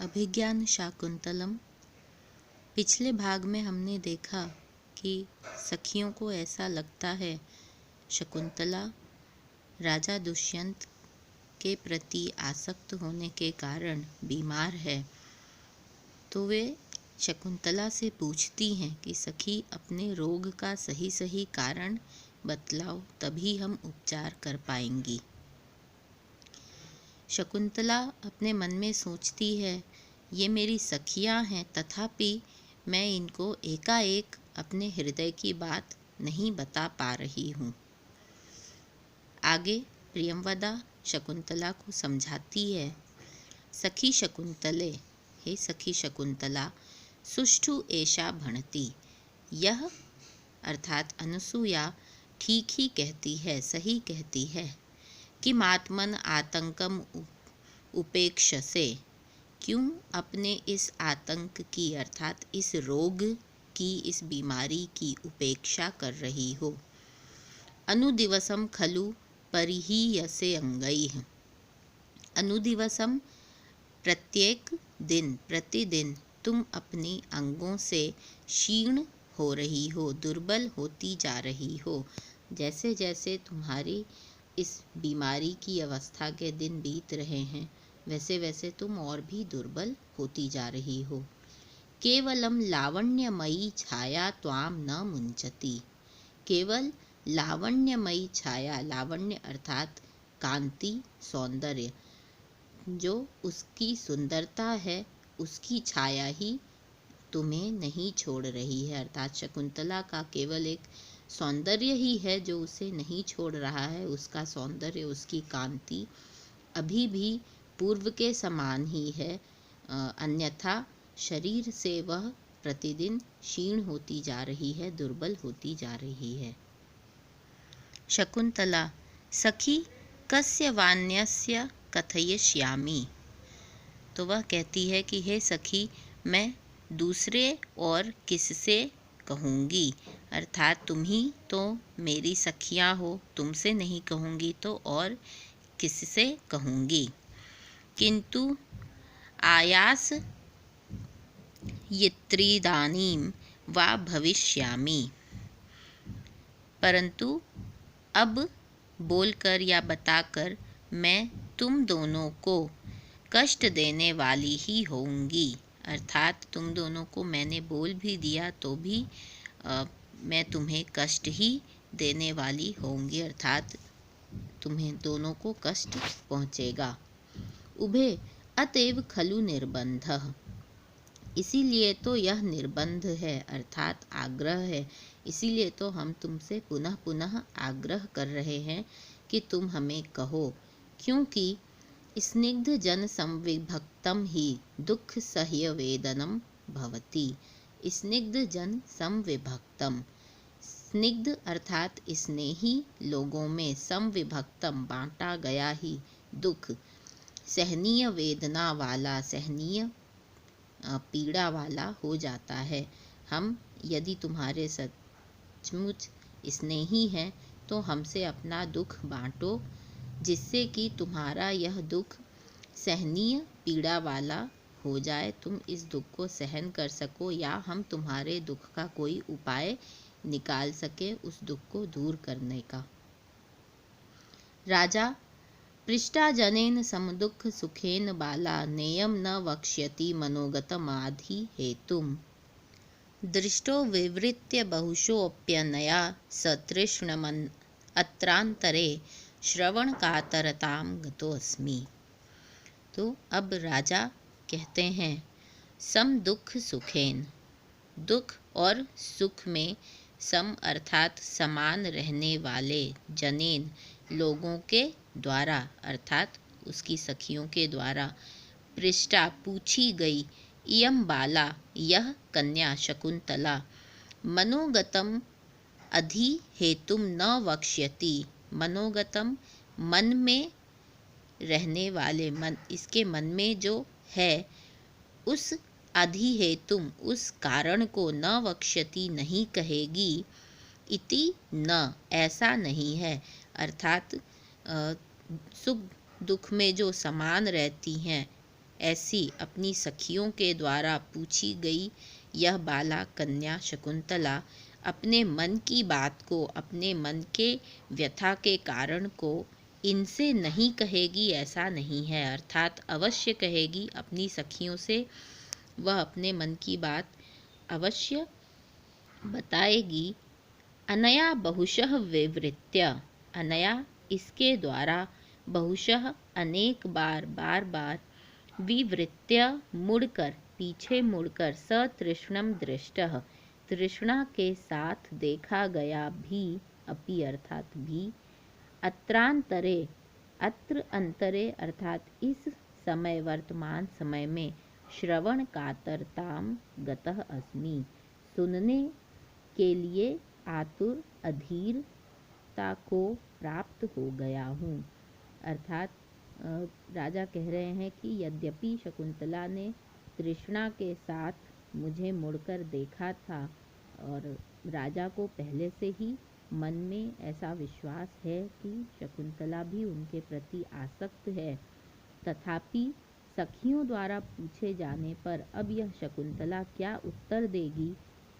अभिज्ञान शाकुंतलम। पिछले भाग में हमने देखा कि सखियों को ऐसा लगता है शकुंतला राजा दुष्यंत के प्रति आसक्त होने के कारण बीमार है, तो वे शकुंतला से पूछती हैं कि सखी अपने रोग का सही सही कारण बतलाओ, तभी हम उपचार कर पाएंगी। शकुंतला अपने मन में सोचती है, ये मेरी सखियां हैं, तथापि मैं इनको एकाएक अपने हृदय की बात नहीं बता पा रही हूँ। आगे प्रियंवदा शकुंतला को समझाती है, सखी शकुंतले, हे सखी शकुंतला, सुष्ठु एषा भणति। यह अर्थात अनुसूया ठीक ही कहती है, सही कहती है कि मात्मन आतंकम उपेक्षसे, क्यों अपने इस आतंक की अर्थात इस रोग की, इस बीमारी की उपेक्षा कर रही हो। अनुदिवसम खलु परिहीयसे अंगैः। अनुदिवसम प्रत्येक दिन, प्रतिदिन तुम अपनी अंगों से क्षीण हो रही हो, दुर्बल होती जा रही हो। जैसे जैसे तुम्हारी इस बीमारी की अवस्था के दिन बीत रहे हैं, वैसे वैसे तुम और भी दुर्बल होती जा रही हो। केवलम लावण्यमयी छाया त्वाम न मुंचती। केवल लावण्यमयी छाया, लावण्य अर्थात कांति, सौंदर्य, जो उसकी सुंदरता है उसकी छाया ही तुम्हें नहीं छोड़ रही है। अर्थात शकुंतला का केवल एक सौंदर्य ही है जो उसे नहीं छोड़ रहा है। उसका सौंदर्य, उसकी कांति अभी भी पूर्व के समान ही है, अन्यथा शरीर से वह प्रतिदिन क्षीण होती जा रही है, दुर्बल होती जा रही है। शकुंतला, सखी कस्य वान्यस्य कथयिष्यामि। तो वह कहती है कि हे सखी, मैं दूसरे और किससे कहूँगी, अर्थात तुम ही तो मेरी सखियाँ हो, तुमसे नहीं कहूँगी तो और किससे कहूँगी। किंतु आयास यत्रिदानीं वा भविष्यामि, परंतु अब बोलकर या बताकर मैं तुम दोनों को कष्ट देने वाली ही होंगी। अर्थात तुम दोनों को मैंने बोल भी दिया तो भी मैं तुम्हें कष्ट ही देने वाली होंगी, अर्थात तुम्हें दोनों को कष्ट पहुँचेगा। उभे अतएव खलु निर्बंधः। इसीलिए तो यह निर्बंध है, अर्थात आग्रह है। इसीलिए तो हम तुमसे पुनः पुनः आग्रह कर रहे हैं कि तुम हमें कहो, क्योंकि स्निग्ध जन संविभक्तम ही दुख सह्य वेदनम भवति। स्निग्ध जन संविभक्तम, स्निग्ध अर्थात स्नेही लोगों में, संविभक्तम बांटा गया ही, दुख सहनीय वेदना वाला, सहनीय पीड़ा वाला हो जाता है। हम यदि तुम्हारे सचमुच स्नेही हैं तो हमसे अपना दुख बांटो, जिससे कि तुम्हारा यह दुख सहनीय पीड़ा वाला हो जाए, तुम इस दुख को सहन कर सको, या हम तुम्हारे दुख का कोई उपाय निकाल सके, उस दुख को दूर करने का। राजा, पृष्टा जनेन समदुःख सुखेन बाला, नेयम न वक्ष्यति मनोगतमाधि हेतुम। दृष्टो विवृत्य बहुशोऽप्यनया सतृष्णमन् अत्रांतरे श्रवण कातरताम गतोऽस्मि। तो अब राजा कहते हैं, सम दुख सुखेन, दुख और सुख में सम अर्थात समान रहने वाले, जनेन लोगों के द्वारा, अर्थात उसकी सखियों के द्वारा, पृष्ठा पूछी गई, इयं बाला यह कन्या शकुंतला, मनोगतम अधि हेतुम न वक्ष्यति। मनोगतम मन में रहने वाले, मन इसके मन में जो है, उस अधि हेतुम उस कारण को, न वक्ष्यति नहीं कहेगी, इति न ऐसा नहीं है, अर्थात सुख दुख में जो समान रहती हैं ऐसी अपनी सखियों के द्वारा पूछी गई यह बाला कन्या शकुंतला अपने मन की बात को, अपने मन के व्यथा के कारण को इनसे नहीं कहेगी ऐसा नहीं है, अर्थात अवश्य कहेगी अपनी सखियों से। वह अपने मन की बात अवश्य बताएगी। अनया बहुशः विवृत्य, अनया इसके द्वारा, बहुशः अनेक बार, बार बार, विवृत्य मुड़कर, पीछे मुड़कर, सतृष्णम दृष्टः तृष्णा के साथ देखा गया भी, अपि अर्थात भी, अत्रांतरे, अत्र अंतरे अर्थात इस समय, वर्तमान समय में, श्रवण कातरताम गतः अस्मि, सुनने के लिए आतुर अधीरता को प्राप्त हो गया हूँ। अर्थात राजा कह रहे हैं कि यद्यपि शकुंतला ने तृष्णा के साथ मुझे मुड़कर देखा था और राजा को पहले से ही मन में ऐसा विश्वास है कि शकुंतला भी उनके प्रति आसक्त है, तथापि सखियों द्वारा पूछे जाने पर अब यह शकुंतला क्या उत्तर देगी,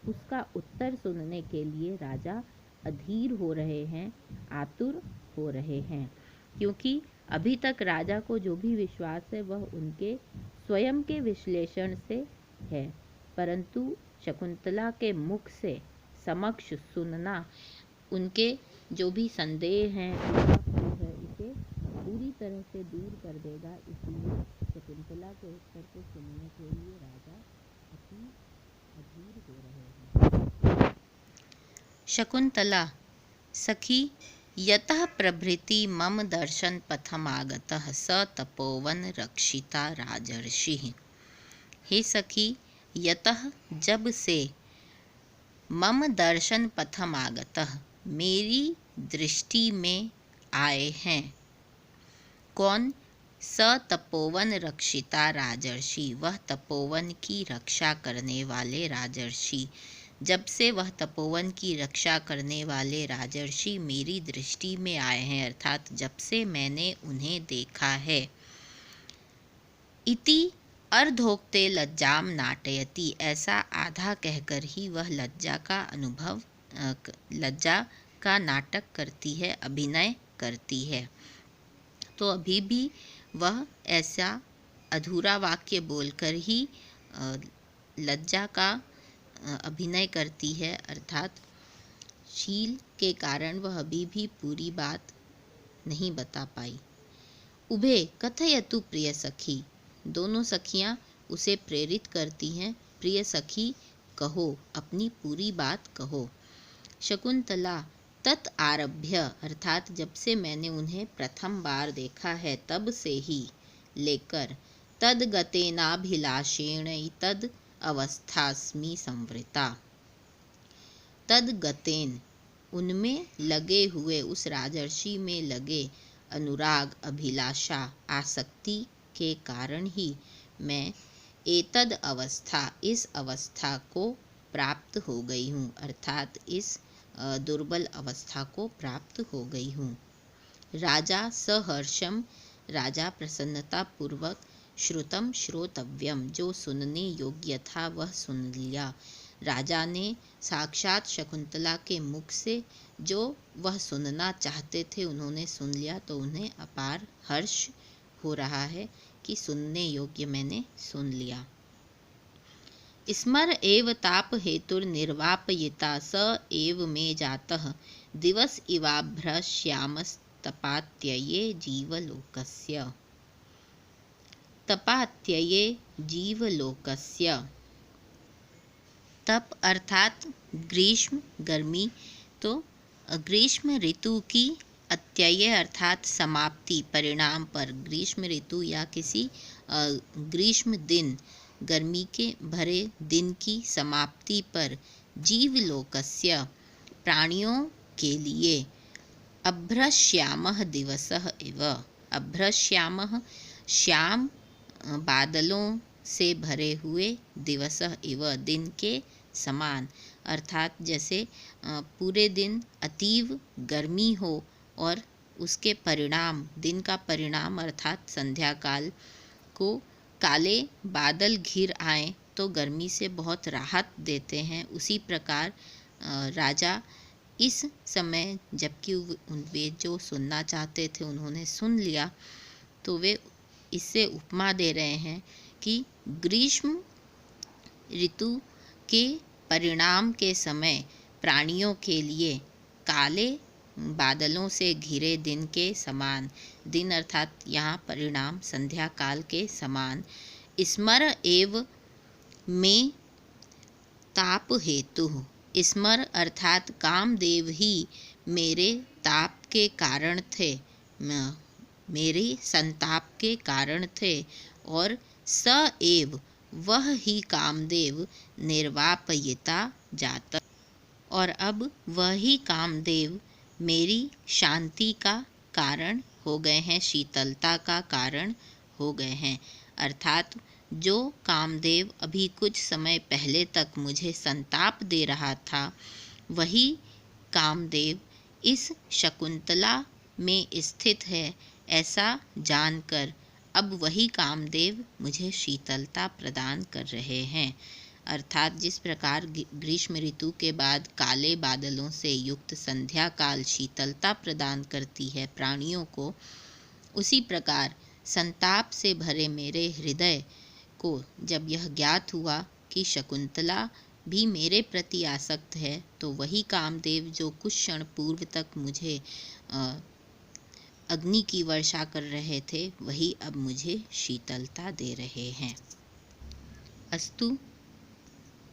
उसका उत्तर सुनने के लिए राजा अधीर हो रहे हैं, आतुर हो रहे हैं। क्योंकि अभी तक राजा को जो भी विश्वास है वह उनके स्वयं के विश्लेषण से है, परंतु शकुंतला के मुख से समक्ष सुनना उनके जो भी संदेह हैं, इसे पूरी तरह से दूर कर देगा। इसलिए शकुंतला के उत्तर को सुनने के लिए राजा अति अधीर हो रहे हैं। शकुंतला सखी यतः प्रभृति मम दर्शन पथम आगतः स तपोवन रक्षिता राजर्षिः। हे सखी, यतः जब से, मम दर्शन पथम आगतः मेरी दृष्टि में आए हैं, कौन? स तपोवन रक्षिता राजर्षि, वह तपोवन की रक्षा करने वाले राजर्षि। जब से वह तपोवन की रक्षा करने वाले राजर्षि मेरी दृष्टि में आए हैं, अर्थात जब से मैंने उन्हें देखा है। इति अर्धोक्ते लज्जाम नाटयति, ऐसा आधा कहकर ही वह लज्जा का अनुभव, लज्जा का नाटक करती है, अभिनय करती है। तो अभी भी वह ऐसा अधूरा वाक्य बोलकर ही लज्जा का अभिनय करती है, अर्थात शील के कारण वह अभी भी पूरी बात नहीं बता पाई। उभे कथयतु प्रिय सखी, दोनों सखियां उसे प्रेरित करती हैं, प्रिय सखी कहो, अपनी पूरी बात कहो। शकुंतला तत् आरभ्य, अर्थात जब से मैंने उन्हें प्रथम बार देखा है तब से ही लेकर, तद गतेनाभिलाषेण तद अवस्थास्मि संवृता, तद गतेन उनमें लगे हुए, उस राजर्षि में लगे अनुराग, अभिलाषा, आसक्ति के कारण ही मैं एतद अवस्था, इस अवस्था को प्राप्त हो गई हूँ, अर्थात इस दुर्बल अवस्था को प्राप्त हो गई हूँ। राजा सहर्षम, राजा प्रसन्नता पूर्वक, श्रुतम श्रोतव्यम, जो सुनने योग्य था वह सुन लिया। राजा ने साक्षात शकुंतला के मुख से जो वह सुनना चाहते थे उन्होंने सुन लिया, तो उन्हें अपार हर्ष हो रहा है कि सुनने योग्य मैंने सुन लिया। स्मर एव ताप हेतुर्निर्वापयिता स एव मे जातः दिवस इवाभ्रश्यामस्तपात्यये जीवलोकस्य, तपात्यये जीवलोकस्य। तप अर्थात ग्रीष्म, गर्मी, तो ग्रीष्म ऋतु की अत्यय अर्थात समाप्ति, परिणाम पर, ग्रीष्म ऋतु या किसी ग्रीष्म दिन, गर्मी के भरे दिन की समाप्ति पर, जीवलोकस्य प्राणियों के लिए, अभ्रश्यामः दिवसः इव, अभ्रश्यामः श्याम बादलों से भरे हुए, दिवसः इव दिन के समान, अर्थात जैसे पूरे दिन अतीव गर्मी हो और उसके परिणाम, दिन का परिणाम अर्थात संध्या काल को काले बादल घिर आए तो गर्मी से बहुत राहत देते हैं, उसी प्रकार राजा इस समय, जबकि वे जो सुनना चाहते थे उन्होंने सुन लिया, तो वे इससे उपमा दे रहे हैं कि ग्रीष्म ऋतु के परिणाम के समय प्राणियों के लिए काले बादलों से घिरे दिन के समान, दिन अर्थात यहाँ परिणाम संध्या काल के समान, स्मर एव में ताप हेतु, स्मर अर्थात कामदेव ही मेरे ताप के कारण थे, मेरे संताप के कारण थे, और स एव वह ही कामदेव निर्वापयिता जाता, और अब वह ही कामदेव मेरी शांति का कारण हो गए हैं, शीतलता का कारण हो गए हैं। अर्थात जो कामदेव अभी कुछ समय पहले तक मुझे संताप दे रहा था, वही कामदेव इस शकुंतला में स्थित है, ऐसा जानकर अब वही कामदेव मुझे शीतलता प्रदान कर रहे हैं। अर्थात जिस प्रकार ग्रीष्म ऋतु के बाद काले बादलों से युक्त संध्या काल शीतलता प्रदान करती है प्राणियों को, उसी प्रकार संताप से भरे मेरे हृदय को जब यह ज्ञात हुआ कि शकुंतला भी मेरे प्रति आसक्त है, तो वही कामदेव जो कुछ क्षण पूर्व तक मुझे अग्नि की वर्षा कर रहे थे, वही अब मुझे शीतलता दे रहे हैं। अस्तु।